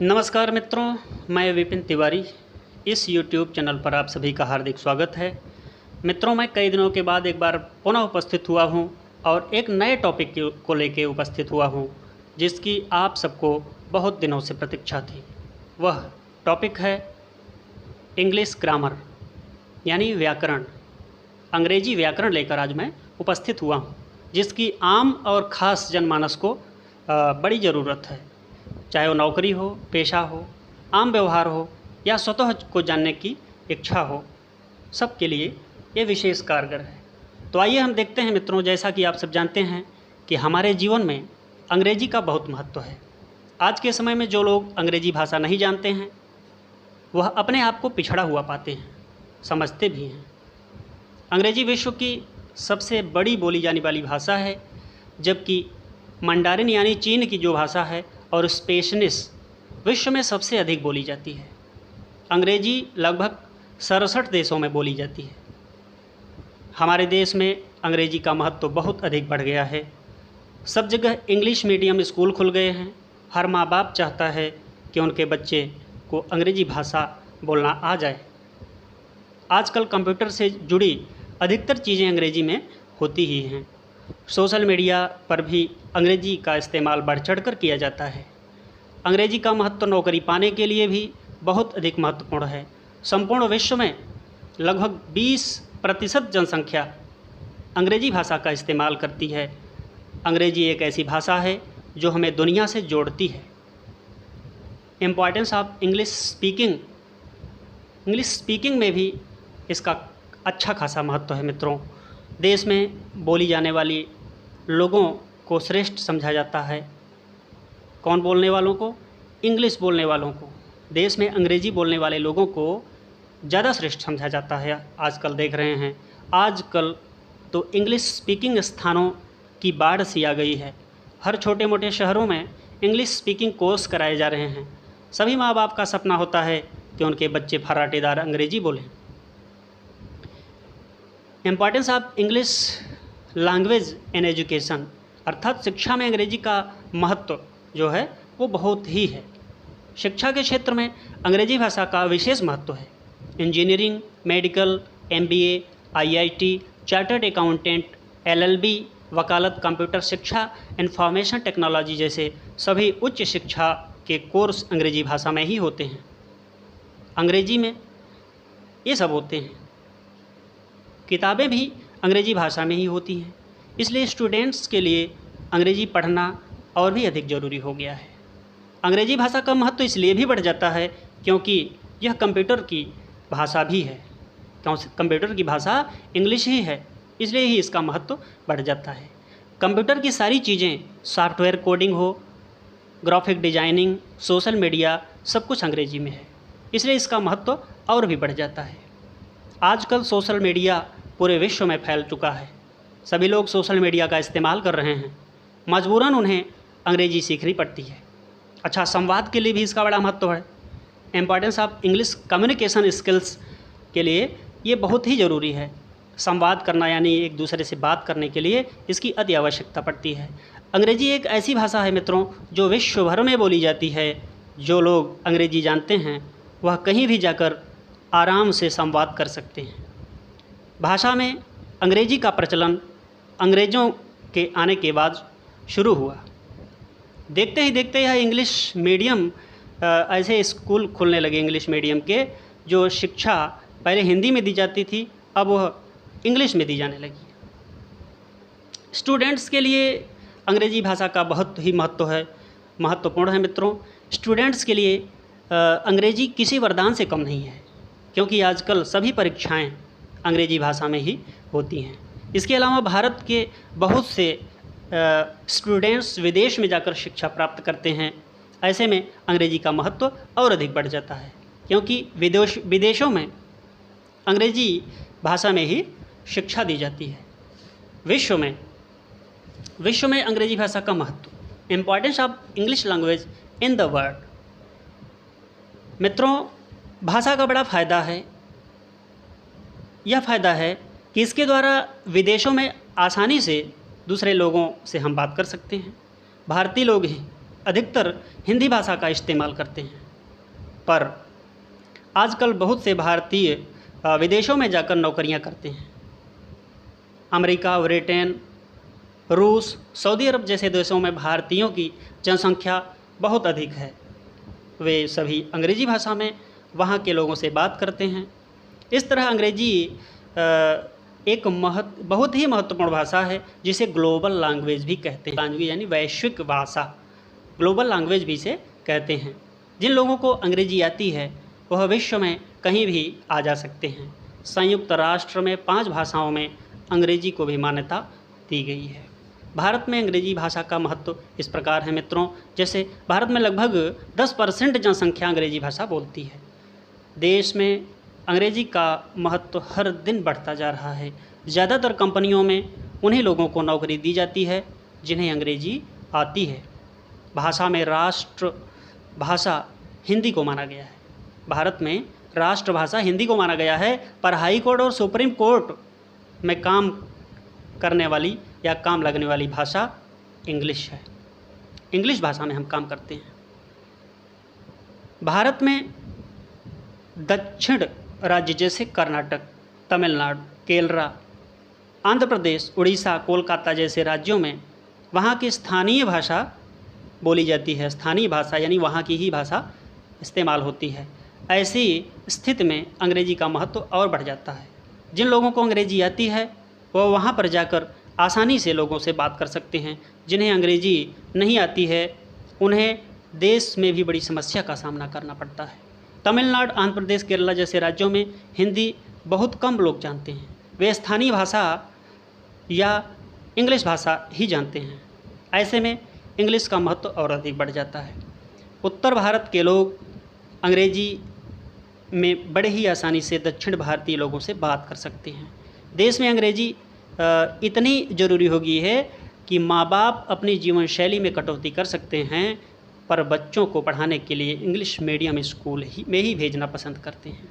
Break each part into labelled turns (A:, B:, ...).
A: नमस्कार मित्रों, मैं विपिन तिवारी। इस YouTube चैनल पर आप सभी का हार्दिक स्वागत है। मित्रों, मैं कई दिनों के बाद एक बार पुनः उपस्थित हुआ हूं और एक नए टॉपिक को लेकर उपस्थित हुआ हूं, जिसकी आप सबको बहुत दिनों से प्रतीक्षा थी। वह टॉपिक है इंग्लिश ग्रामर यानी व्याकरण। अंग्रेजी व्याकरण लेकर आज मैं उपस्थित हुआ हूं, जिसकी आम और ख़ास जनमानस को बड़ी ज़रूरत है। चाहे वो नौकरी हो, पेशा हो, आम व्यवहार हो या स्वतः को जानने की इच्छा हो, सबके लिए ये विशेष कारगर है। तो आइए हम देखते हैं मित्रों, जैसा कि आप सब जानते हैं कि हमारे जीवन में अंग्रेजी का बहुत महत्व है। आज के समय में जो लोग अंग्रेजी भाषा नहीं जानते हैं, वह अपने आप को पिछड़ा हुआ पाते हैं, समझते भी हैं। अंग्रेजी विश्व की सबसे बड़ी बोली जाने वाली भाषा है, जबकि मंडारिन यानी चीन की जो भाषा है और स्पेनिश विश्व में सबसे अधिक बोली जाती है। अंग्रेजी लगभग 67 देशों में बोली जाती है। हमारे देश में अंग्रेजी का महत्व तो बहुत अधिक बढ़ गया है। सब जगह इंग्लिश मीडियम स्कूल खुल गए हैं। हर माँ बाप चाहता है कि उनके बच्चे को अंग्रेजी भाषा बोलना आ जाए। आजकल कंप्यूटर से जुड़ी अधिकतर चीज़ें अंग्रेजी में होती ही हैं। सोशल मीडिया पर भी अंग्रेजी का इस्तेमाल बढ़ चढ़कर किया जाता है। अंग्रेजी का महत्व नौकरी पाने के लिए भी बहुत अधिक महत्वपूर्ण है। संपूर्ण विश्व में लगभग 20% जनसंख्या अंग्रेजी भाषा का इस्तेमाल करती है। अंग्रेजी एक ऐसी भाषा है जो हमें दुनिया से जोड़ती है। इम्पॉर्टेंस ऑफ इंग्लिश स्पीकिंग में भी इसका अच्छा खासा महत्व है मित्रों। देश में बोली जाने वाली लोगों को श्रेष्ठ समझा जाता है। कौन बोलने वालों को? इंग्लिश बोलने वालों को। देश में अंग्रेजी बोलने वाले लोगों को ज़्यादा श्रेष्ठ समझा जाता है। आजकल देख रहे हैं, आजकल तो इंग्लिश स्पीकिंग स्थानों की बाढ़ सी आ गई है। हर छोटे मोटे शहरों में इंग्लिश स्पीकिंग कोर्स कराए जा रहे हैं। सभी माँ बाप का सपना होता है कि उनके बच्चे फर्राटेदार अंग्रेजी बोलें। Importance of English language in education, अर्थात शिक्षा में अंग्रेजी का महत्व जो है वो बहुत ही है। शिक्षा के क्षेत्र में अंग्रेजी भाषा का विशेष महत्व है। Engineering, medical, MBA, IIT, chartered accountant, LLB, वकालत, कंप्यूटर शिक्षा, इंफॉर्मेशन टेक्नोलॉजी जैसे सभी उच्च शिक्षा के कोर्स अंग्रेजी भाषा में ही होते हैं। अंग्रेजी में ये सब होते हैं। किताबें भी अंग्रेजी भाषा में ही होती हैं। इसलिए स्टूडेंट्स के लिए अंग्रेजी पढ़ना और भी अधिक ज़रूरी हो गया है। अंग्रेजी भाषा का महत्व इसलिए भी बढ़ जाता है क्योंकि यह कंप्यूटर की भाषा भी है। कंप्यूटर की भाषा इंग्लिश ही है, इसलिए ही इसका महत्व बढ़ जाता है। कंप्यूटर की सारी चीज़ें, सॉफ्टवेयर कोडिंग हो, ग्राफिक डिजाइनिंग, सोशल मीडिया, सब कुछ अंग्रेजी में है, इसलिए इसका महत्व और भी बढ़ जाता है। आजकल सोशल मीडिया पूरे विश्व में फैल चुका है। सभी लोग सोशल मीडिया का इस्तेमाल कर रहे हैं। मजबूरन उन्हें अंग्रेजी सीखनी पड़ती है। अच्छा, संवाद के लिए भी इसका बड़ा महत्व है। Importance of English communication skills के लिए ये बहुत ही ज़रूरी है। संवाद करना यानी एक दूसरे से बात करने के लिए इसकी अति आवश्यकता पड़ती है। अंग्रेजी एक ऐसी भाषा है मित्रों जो विश्व भर में बोली जाती है। जो लोग अंग्रेजी जानते हैं वह कहीं भी जाकर आराम से संवाद कर सकते हैं। भाषा में अंग्रेजी का प्रचलन अंग्रेज़ों के आने के बाद शुरू हुआ। देखते ही देखते यह इंग्लिश मीडियम ऐसे स्कूल खुलने लगे इंग्लिश मीडियम के, जो शिक्षा पहले हिंदी में दी जाती थी, अब वह इंग्लिश में दी जाने लगी। स्टूडेंट्स के लिए अंग्रेजी भाषा का बहुत ही महत्वपूर्ण है मित्रों। स्टूडेंट्स के लिए अंग्रेजी किसी वरदान से कम नहीं है, क्योंकि आजकल सभी परीक्षाएं अंग्रेजी भाषा में ही होती हैं। इसके अलावा भारत के बहुत से स्टूडेंट्स विदेश में जाकर शिक्षा प्राप्त करते हैं। ऐसे में अंग्रेजी का महत्व और अधिक बढ़ जाता है, क्योंकि विदेशों में अंग्रेजी भाषा में ही शिक्षा दी जाती है। विश्व में अंग्रेजी भाषा का महत्व, importance of English language in the world. मित्रों, भाषा का बड़ा फ़ायदा है। यह फ़ायदा है कि इसके द्वारा विदेशों में आसानी से दूसरे लोगों से हम बात कर सकते हैं। भारतीय लोग हैं अधिकतर हिंदी भाषा का इस्तेमाल करते हैं। पर आजकल बहुत से भारतीय विदेशों में जाकर नौकरियां करते हैं। अमेरिका, ब्रिटेन, रूस, सऊदी अरब जैसे देशों में भारतीयों की जनसंख्या बहुत अधिक है। वे सभी अंग्रेजी भाषा में वहाँ के लोगों से बात करते हैं। इस तरह अंग्रेजी एक बहुत ही महत्वपूर्ण भाषा है, जिसे ग्लोबल लैंग्वेज भी कहते हैं। लैंग्वेज यानी वैश्विक भाषा, ग्लोबल लैंग्वेज भी इसे कहते हैं। जिन लोगों को अंग्रेजी आती है वह विश्व में कहीं भी आ जा सकते हैं। संयुक्त राष्ट्र में 5 भाषाओं में अंग्रेजी को भी मान्यता दी गई है। भारत में अंग्रेजी भाषा का महत्व इस प्रकार है मित्रों, जैसे भारत में लगभग 10% जनसंख्या अंग्रेजी भाषा बोलती है। देश में अंग्रेजी का महत्व हर दिन बढ़ता जा रहा है। ज़्यादातर कंपनियों में उन्हीं लोगों को नौकरी दी जाती है जिन्हें अंग्रेजी आती है। भाषा में राष्ट्र भाषा हिंदी को माना गया है। भारत में राष्ट्रभाषा हिंदी को माना गया है, पर हाई कोर्ट और सुप्रीम कोर्ट में काम करने वाली या काम लगने वाली भाषा इंग्लिश है। इंग्लिश भाषा में हम काम करते हैं। भारत में दक्षिण राज्य जैसे कर्नाटक, तमिलनाडु, केरल, आंध्र प्रदेश, उड़ीसा, कोलकाता जैसे राज्यों में वहाँ की स्थानीय भाषा बोली जाती है। स्थानीय भाषा यानी वहाँ की ही भाषा इस्तेमाल होती है। ऐसी स्थिति में अंग्रेजी का महत्व और बढ़ जाता है। जिन लोगों को अंग्रेजी आती है वह वहाँ पर जाकर आसानी से लोगों से बात कर सकते हैं। जिन्हें अंग्रेजी नहीं आती है उन्हें देश में भी बड़ी समस्या का सामना करना पड़ता है। तमिलनाडु, आंध्र प्रदेश, केरला जैसे राज्यों में हिंदी बहुत कम लोग जानते हैं। वे स्थानीय भाषा या इंग्लिश भाषा ही जानते हैं। ऐसे में इंग्लिश का महत्व और अधिक बढ़ जाता है। उत्तर भारत के लोग अंग्रेजी में बड़े ही आसानी से दक्षिण भारतीय लोगों से बात कर सकते हैं। देश में अंग्रेजी इतनी ज़रूरी हो गई है कि माँ बाप अपनी जीवन शैली में कटौती कर सकते हैं, पर बच्चों को पढ़ाने के लिए इंग्लिश मीडियम स्कूल में ही भेजना पसंद करते हैं।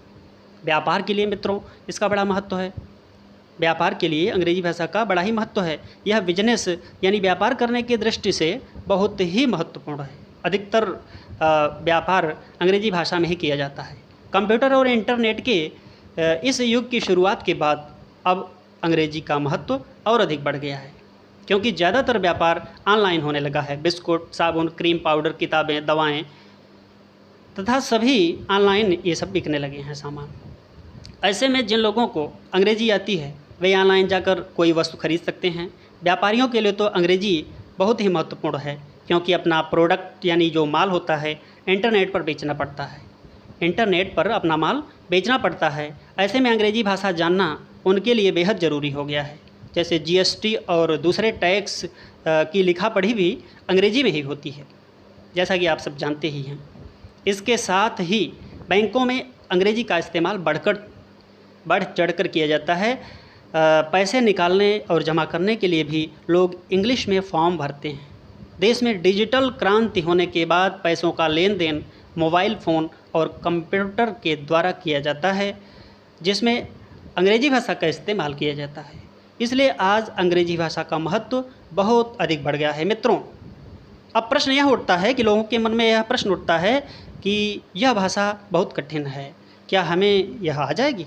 A: व्यापार के लिए मित्रों इसका बड़ा महत्व है। व्यापार के लिए अंग्रेजी भाषा का बड़ा ही महत्व है। यह बिजनेस यानी व्यापार करने की दृष्टि से बहुत ही महत्वपूर्ण है। अधिकतर व्यापार अंग्रेजी भाषा में ही किया जाता है। कंप्यूटर और इंटरनेट के इस युग की शुरुआत के बाद अब अंग्रेजी का महत्व और अधिक बढ़ गया है, क्योंकि ज़्यादातर व्यापार ऑनलाइन होने लगा है। बिस्कुट, साबुन, क्रीम पाउडर, किताबें, दवाएं तथा सभी ऑनलाइन ये सब बिकने लगे हैं सामान। ऐसे में जिन लोगों को अंग्रेजी आती है वे ऑनलाइन जाकर कोई वस्तु खरीद सकते हैं। व्यापारियों के लिए तो अंग्रेजी बहुत ही महत्वपूर्ण है, क्योंकि अपना प्रोडक्ट यानी जो माल होता है इंटरनेट पर बेचना पड़ता है। इंटरनेट पर अपना माल बेचना पड़ता है। ऐसे में अंग्रेजी भाषा जानना उनके लिए बेहद ज़रूरी हो गया है। जैसे जीएसटी और दूसरे टैक्स की लिखा पढ़ी भी अंग्रेजी में ही होती है, जैसा कि आप सब जानते ही हैं। इसके साथ ही बैंकों में अंग्रेजी का इस्तेमाल बढ़ चढ़कर किया जाता है। पैसे निकालने और जमा करने के लिए भी लोग इंग्लिश में फॉर्म भरते हैं। देश में डिजिटल क्रांति होने के बाद पैसों का लेन देन मोबाइल फ़ोन और कंप्यूटर के द्वारा किया जाता है, जिसमें अंग्रेजी भाषा का इस्तेमाल किया जाता है। इसलिए आज अंग्रेजी भाषा का महत्व बहुत अधिक बढ़ गया है। मित्रों, अब प्रश्न यह उठता है कि लोगों के मन में यह प्रश्न उठता है कि यह भाषा बहुत कठिन है, क्या हमें यह आ जाएगी?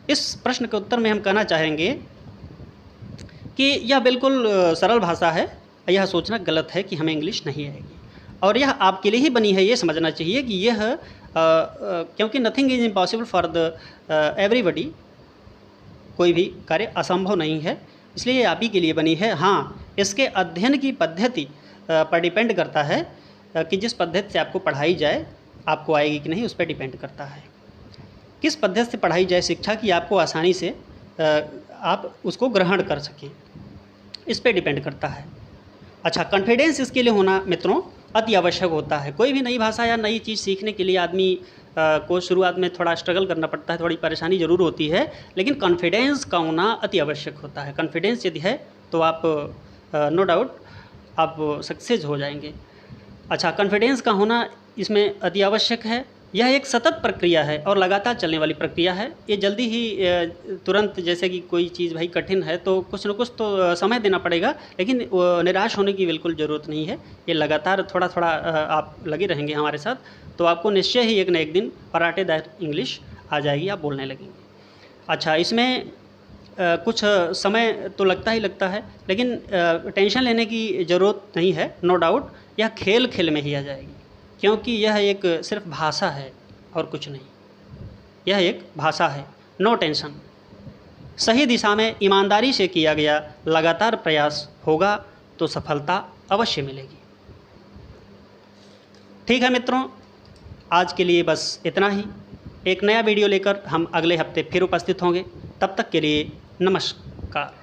A: इस प्रश्न के उत्तर में हम कहना चाहेंगे कि यह बिल्कुल सरल भाषा है। यह सोचना गलत है कि हमें इंग्लिश नहीं आएगी, और यह आपके लिए ही बनी है। ये समझना चाहिए कि यह क्योंकि nothing is impossible for the everybody, कोई भी कार्य असंभव नहीं है, इसलिए ये आप ही के लिए बनी है। हाँ, इसके अध्ययन की पद्धति पर डिपेंड करता है कि जिस पद्धति से आपको पढ़ाई जाए आपको आएगी कि नहीं, उस पर डिपेंड करता है। किस पद्धति से पढ़ाई जाए शिक्षा की आपको आसानी से आप उसको ग्रहण कर सकें, इस पर डिपेंड करता है। अच्छा, कॉन्फिडेंस इसके लिए होना मित्रों अति आवश्यक होता है। कोई भी नई भाषा या नई चीज़ सीखने के लिए आदमी को शुरुआत में थोड़ा स्ट्रगल करना पड़ता है, थोड़ी परेशानी ज़रूर होती है, लेकिन कॉन्फिडेंस का होना अति आवश्यक होता है। कॉन्फिडेंस यदि है तो आप नो डाउट आप सक्सेस हो जाएंगे। अच्छा, कॉन्फिडेंस का होना इसमें अति आवश्यक है। यह एक सतत प्रक्रिया है और लगातार चलने वाली प्रक्रिया है। ये जल्दी ही तुरंत, जैसे कि कोई चीज़ भाई कठिन है तो कुछ न कुछ तो समय देना पड़ेगा, लेकिन निराश होने की बिल्कुल ज़रूरत नहीं है। ये लगातार थोड़ा थोड़ा आप लगे रहेंगे हमारे साथ, तो आपको निश्चय ही एक न एक दिन पराठेदार इंग्लिश आ जाएगी, आप बोलने लगेंगे। अच्छा, इसमें कुछ समय तो लगता ही लगता है, लेकिन टेंशन लेने की ज़रूरत नहीं है। नो डाउट यह खेल खेल में ही आ जाएगी, क्योंकि यह एक सिर्फ भाषा है और कुछ नहीं। यह एक भाषा है, नो टेंशन। सही दिशा में ईमानदारी से किया गया लगातार प्रयास होगा तो सफलता अवश्य मिलेगी। ठीक है मित्रों, आज के लिए बस इतना ही। एक नया वीडियो लेकर हम अगले हफ्ते फिर उपस्थित होंगे। तब तक के लिए नमस्कार।